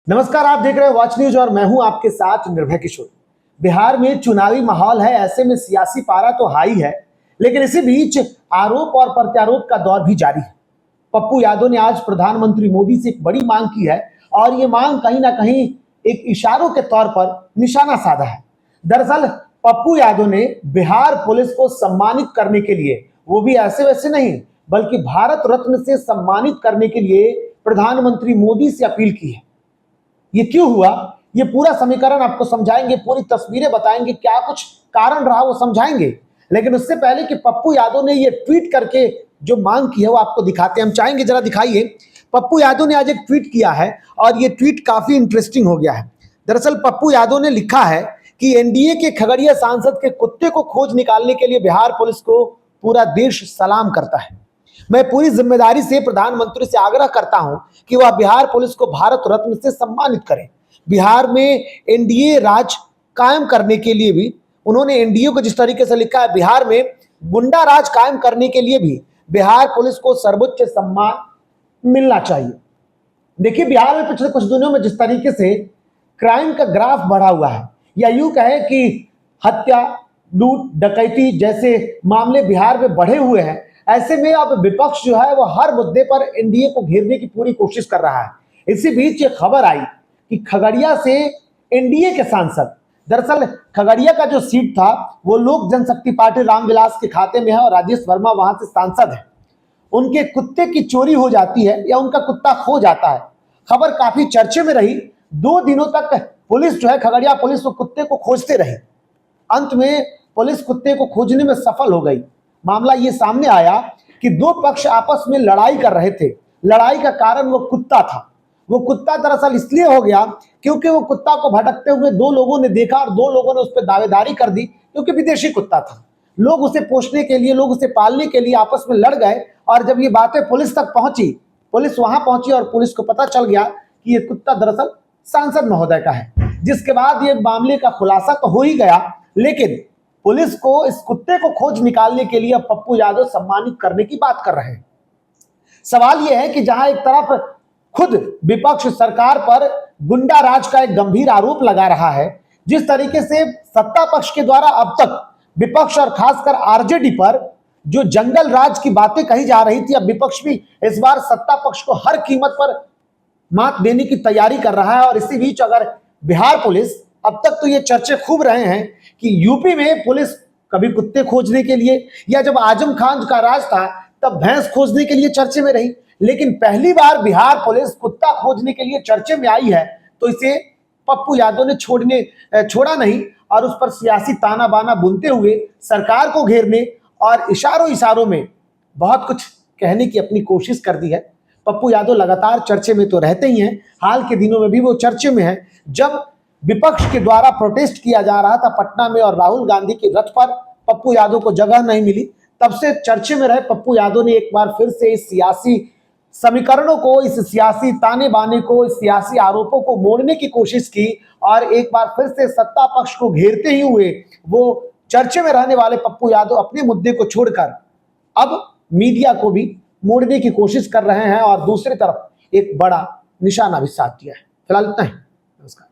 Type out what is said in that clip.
नमस्कार, आप देख रहे हैं वॉच न्यूज और मैं हूं आपके साथ निर्भय किशोर। बिहार में चुनावी माहौल है, ऐसे में सियासी पारा तो हाई है, लेकिन इसी बीच आरोप और प्रत्यारोप का दौर भी जारी है। पप्पू यादव ने आज प्रधानमंत्री मोदी से एक बड़ी मांग की है और ये मांग कहीं ना कहीं एक इशारों के तौर पर निशाना साधा है। दरअसल पप्पू यादव ने बिहार पुलिस को सम्मानित करने के लिए, वो भी ऐसे वैसे नहीं बल्कि भारत रत्न से सम्मानित करने के लिए प्रधानमंत्री मोदी से अपील की है। ये क्यों हुआ, ये पूरा समीकरण आपको समझाएंगे, पूरी तस्वीरें बताएंगे, क्या कुछ कारण रहा वो समझाएंगे। लेकिन उससे पहले कि पप्पू यादव ने ये ट्वीट करके जो मांग की है वो आपको दिखाते हैं, हम चाहेंगे जरा दिखाइए। पप्पू यादव ने आज एक ट्वीट किया है और ये ट्वीट काफी इंटरेस्टिंग हो गया है। दरअसल पप्पू यादव ने लिखा है कि एनडीए के खगड़िया सांसद के कुत्ते को खोज निकालने के लिए बिहार पुलिस को पूरा देश सलाम करता है। मैं पूरी जिम्मेदारी से प्रधानमंत्री से आग्रह करता हूं कि वह बिहार पुलिस को भारत रत्न से सम्मानित करें। बिहार में एनडीए राज कायम करने के लिए भी उन्होंने एनडीए को जिस तरीके से लिखा है, बिहार में गुंडा राज कायम करने के लिए भी बिहार पुलिस को सर्वोच्च सम्मान मिलना चाहिए। देखिए, बिहार में पिछले कुछ दिनों में जिस तरीके से क्राइम का ग्राफ बढ़ा हुआ है, या यूं कहें कि हत्या, लूट, डकैती जैसे मामले बिहार में बढ़े हुए हैं, ऐसे में अब विपक्ष जो है वो हर मुद्दे पर एनडीए को घेरने की पूरी कोशिश कर रहा है। इसी बीच ये खबर आई कि खगड़िया से एनडीए के सांसद, दरअसल खगड़िया का जो सीट था वो लोक जनशक्ति पार्टी रामविलास के खाते में है और राजेश वर्मा वहां से सांसद है। उनके कुत्ते की चोरी हो जाती है या उनका कुत्ता खो जाता है। खबर काफी चर्चे में रही। 2 दिनों तक पुलिस जो है, खगड़िया पुलिस, वो कुत्ते को खोजते रही। अंत में पुलिस कुत्ते को खोजने में सफल हो गई। मामला ये सामने आया कि 2 पक्ष आपस में लड़ाई कर रहे थे। लड़ाई का कारण वो कुत्ता था। वो कुत्ता दरअसल इसलिए हो गया क्योंकि वो कुत्ता को भटकते हुए 2 लोगों ने देखा और 2 लोगों ने उस पर दावेदारी कर दी, क्योंकि विदेशी कुत्ता था। लोग उसे पोषने के लिए, लोग उसे पालने के लिए आपस में लड़ गए और जब ये बातें पुलिस तक पहुंची, पुलिस वहां पहुंची और पुलिस को पता चल गया कि ये कुत्ता दरअसल सांसद महोदय का है। जिसके बाद ये मामले का खुलासा तो हो ही गया, लेकिन पुलिस को इस कुत्ते को खोज निकालने के लिए पप्पू यादव सम्मानित करने की बात कर रहे हैं। सवाल यह है कि जहां एक तरफ खुद विपक्ष सरकार पर गुंडा राज का एक गंभीर आरोप लगा रहा है, जिस तरीके से सत्ता पक्ष के द्वारा अब तक विपक्ष और खासकर आरजेडी पर जो जंगल राज की बातें कही जा रही थी, अब विपक्ष भी इस बार सत्ता पक्ष को हर कीमत पर मात देने की तैयारी कर रहा है। और इसी बीच अगर बिहार पुलिस, अब तक तो ये चर्चे खूब रहे हैं कि यूपी में पुलिस कभी कुत्ते खोजने के लिए, या जब आजम खान का राज था तब भैंस खोजने के लिए चर्चे में रही, लेकिन पहली बार बिहार पुलिस कुत्ता खोजने के लिए चर्चे में आई है, तो इसे पप्पू यादव ने छोड़ा नहीं और उस पर सियासी ताना बाना बुनते हुए सरकार को घेरने और इशारों में बहुत कुछ कहने की अपनी कोशिश कर दी है। पप्पू यादव लगातार चर्चे में तो रहते ही हैं, हाल के दिनों में भी वो चर्चे में है। जब विपक्ष के द्वारा प्रोटेस्ट किया जा रहा था पटना में और राहुल गांधी के रथ पर पप्पू यादव को जगह नहीं मिली, तब से चर्चे में रहे पप्पू यादव ने एक बार फिर से इस सियासी समीकरणों को, इस सियासी ताने बाने को, इस सियासी आरोपों को मोड़ने की कोशिश की और एक बार फिर से सत्ता पक्ष को घेरते ही हुए वो चर्चे में रहने वाले पप्पू यादव अपने मुद्दे को छोड़कर अब मीडिया को भी मोड़ने की कोशिश कर रहे हैं और दूसरी तरफ एक बड़ा निशाना भी साध दिया है। फिलहाल इतना ही। नमस्कार।